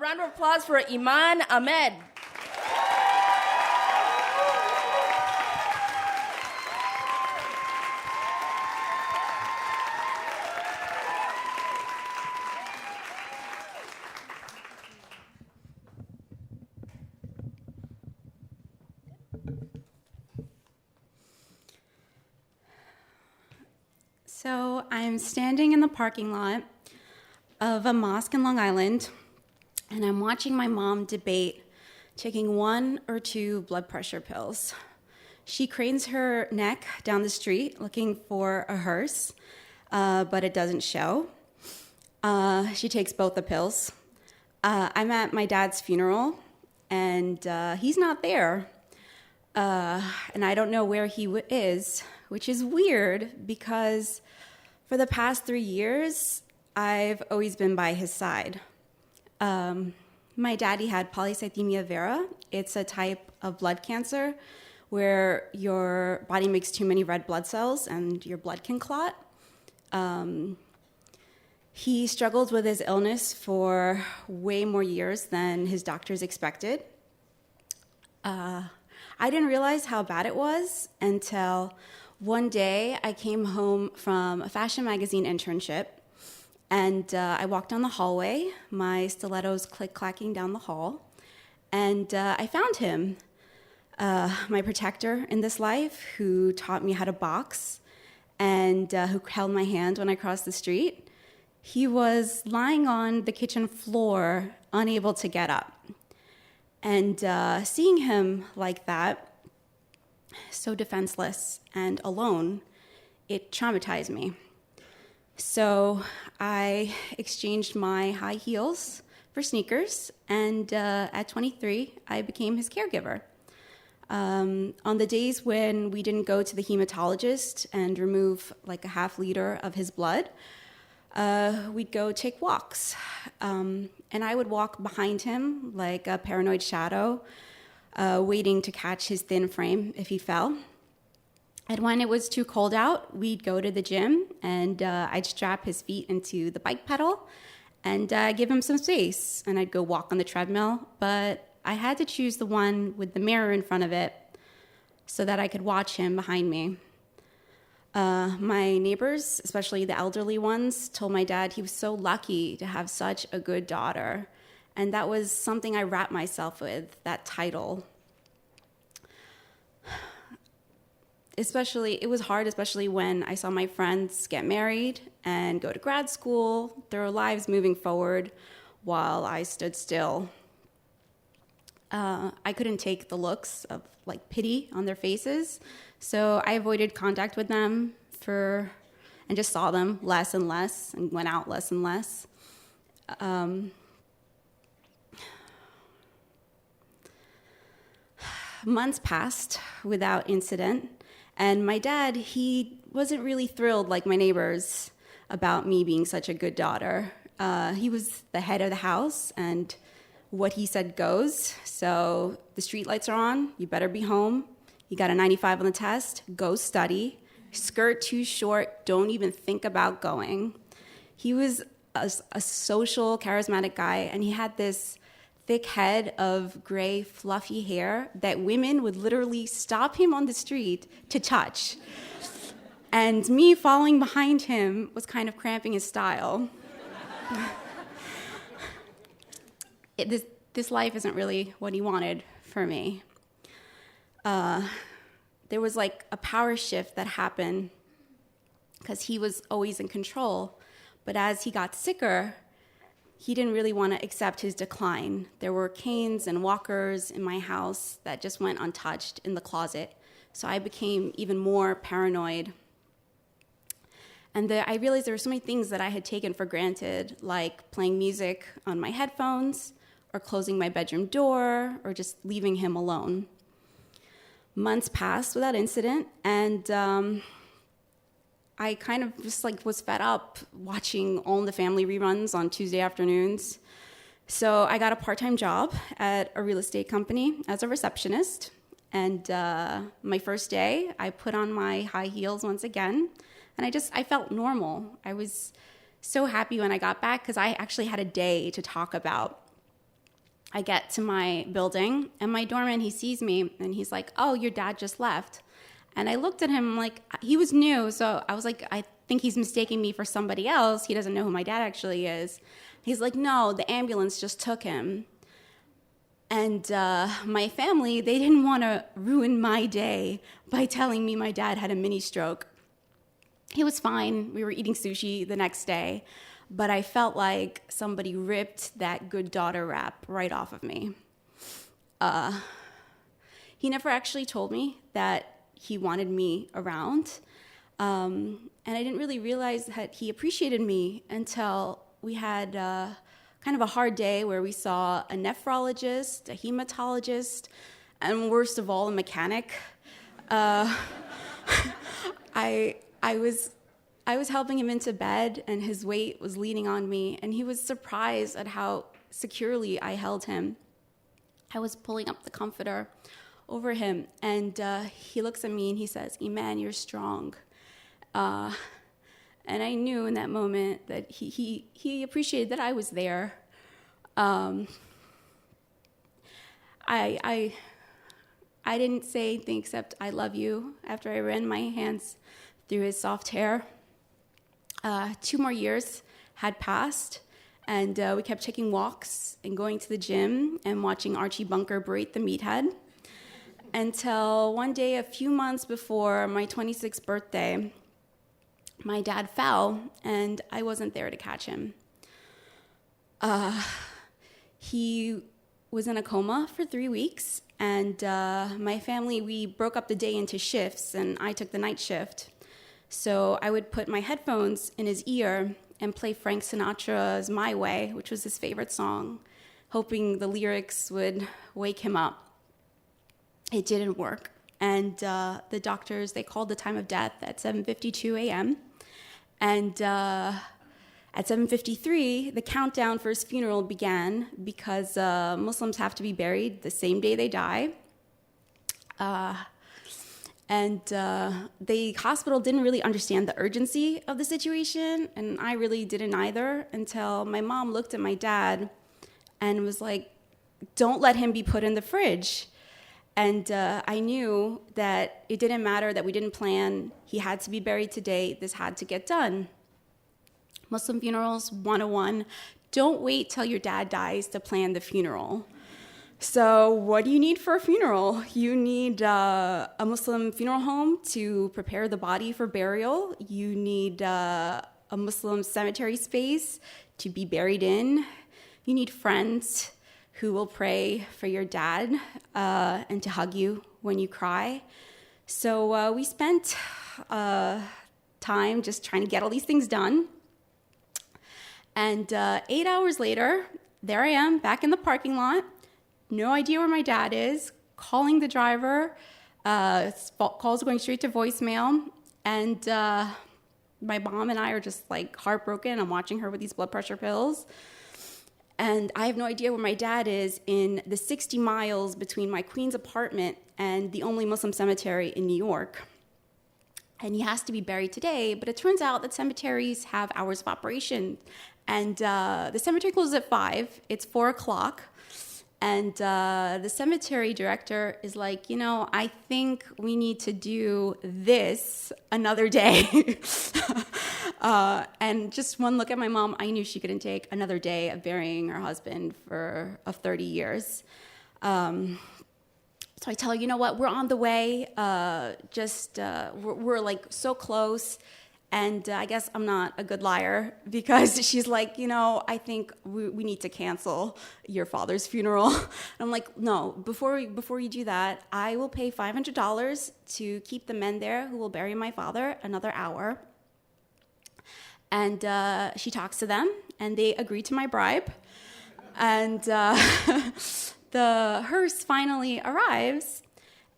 round of applause for Iman, Ahmed. So I'm standing in the parking lot of a mosque in Long Island, and I'm watching my mom debate taking 1 or 2 blood pressure pills. She cranes her neck down the street looking for a hearse, but it doesn't show. She takes both the pills. I'm at my dad's funeral, and he's not there. And I don't know where he is, which is weird because for the past 3 years, I've always been by his side. My daddy had polycythemia vera. It's a type of blood cancer where your body makes too many red blood cells and your blood can clot. He struggled with his illness for way more years than his doctors expected. I didn't realize how bad it was until one day I came home from a fashion magazine internship, and I walked down the hallway, my stilettos click-clacking down the hall, and I found him, my protector in this life, who taught me how to box and who held my hand when I crossed the street. He was lying on the kitchen floor, unable to get up. And seeing him like that, so defenseless and alone, it traumatized me. So I exchanged my high heels for sneakers, and at 23, I became his caregiver. On the days when we didn't go to the hematologist and remove like a half liter of his blood, we'd go take walks. And I would walk behind him like a paranoid shadow, waiting to catch his thin frame if he fell. And when it was too cold out, we'd go to the gym, and I'd strap his feet into the bike pedal and give him some space. And I'd go walk on the treadmill, but I had to choose the one with the mirror in front of it so that I could watch him behind me. My neighbors, especially the elderly ones, told my dad he was so lucky to have such a good daughter. And that was something I wrapped myself with, that title. It was hard, especially when I saw my friends get married and go to grad school, their lives moving forward while I stood still. I couldn't take the looks of like pity on their faces, so I avoided contact with them and just saw them less and less and went out less and less. Months passed without incident, and my dad, he wasn't really thrilled like my neighbors about me being such a good daughter. He was the head of the house, and what he said goes. So the streetlights are on, you better be home. You got a 95 on the test, go study. Skirt too short, don't even think about going. He was a social, charismatic guy, and he had this thick head of gray, fluffy hair that women would literally stop him on the street to touch. And me following behind him was kind of cramping his style. This life isn't really what he wanted for me. There was like a power shift that happened because he was always in control. But as he got sicker, he didn't really want to accept his decline. There were canes and walkers in my house that just went untouched in the closet. So I became even more paranoid. And I realized there were so many things that I had taken for granted, like playing music on my headphones, or closing my bedroom door, or just leaving him alone. Months passed without incident, and I kind of just like was fed up watching All in the Family reruns on Tuesday afternoons. So I got a part-time job at a real estate company as a receptionist. And my first day, I put on my high heels once again, and I felt normal. I was so happy when I got back because I actually had a day to talk about. I get to my building, and my doorman, he sees me, and he's like, "Oh, your dad just left." And I looked at him like, he was new, so I was like, I think he's mistaking me for somebody else. He doesn't know who my dad actually is. He's like, "No, the ambulance just took him." And my family, they didn't want to ruin my day by telling me my dad had a mini stroke. He was fine. We were eating sushi the next day. But I felt like somebody ripped that good daughter rap right off of me. He never actually told me that he wanted me around. And I didn't really realize that he appreciated me until we had kind of a hard day where we saw a nephrologist, a hematologist, and worst of all, a mechanic. I was helping him into bed, and his weight was leaning on me, and he was surprised at how securely I held him. I was pulling up the comforter over him, and he looks at me and he says, "Iman, you're strong." And I knew in that moment that he appreciated that I was there. I didn't say anything except "I love you" after I ran my hands through his soft hair. 2 more years had passed, and we kept taking walks and going to the gym and watching Archie Bunker berate the meathead, until one day, a few months before my 26th birthday, my dad fell, and I wasn't there to catch him. He was in a coma for 3 weeks, and my family, we broke up the day into shifts, and I took the night shift. So I would put my headphones in his ear and play Frank Sinatra's "My Way," which was his favorite song, hoping the lyrics would wake him up. It didn't work. And the doctors, they called the time of death at 7:52 a.m. And at 7:53, the countdown for his funeral began because Muslims have to be buried the same day they die. The hospital didn't really understand the urgency of the situation, and I really didn't either, until my mom looked at my dad and was like, "Don't let him be put in the fridge." And I knew that it didn't matter that we didn't plan. He had to be buried today. This had to get done. Muslim funerals 101. Don't wait till your dad dies to plan the funeral. So what do you need for a funeral? You need a Muslim funeral home to prepare the body for burial. You need a Muslim cemetery space to be buried in. You need friends who will pray for your dad and to hug you when you cry. So we spent time just trying to get all these things done. And 8 hours later, there I am back in the parking lot. No idea where my dad is, calling the driver, calls going straight to voicemail, and my mom and I are just like heartbroken. I'm watching her with these blood pressure pills, and I have no idea where my dad is in the 60 miles between my Queens apartment and the only Muslim cemetery in New York. And he has to be buried today, but it turns out that cemeteries have hours of operation, and the cemetery closes at 5. It's 4 o'clock. And the cemetery director is like, I think we need to do this another day. And just one look at my mom, I knew she couldn't take another day of burying her husband of 30 years. So I tell her, you know what, we're on the way. We're like so close. And I guess I'm not a good liar, because she's like, I think we need to cancel your father's funeral. And I'm like, no, before you do that, I will pay $500 to keep the men there who will bury my father another hour. And she talks to them, and they agree to my bribe. And the hearse finally arrives.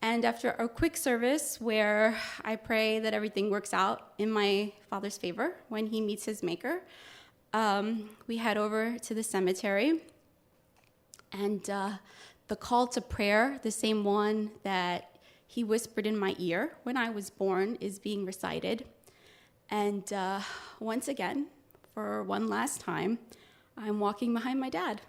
And after a quick service where I pray that everything works out in my father's favor when he meets his maker, we head over to the cemetery. And the call to prayer, the same one that he whispered in my ear when I was born, is being recited. And once again, for one last time, I'm walking behind my dad.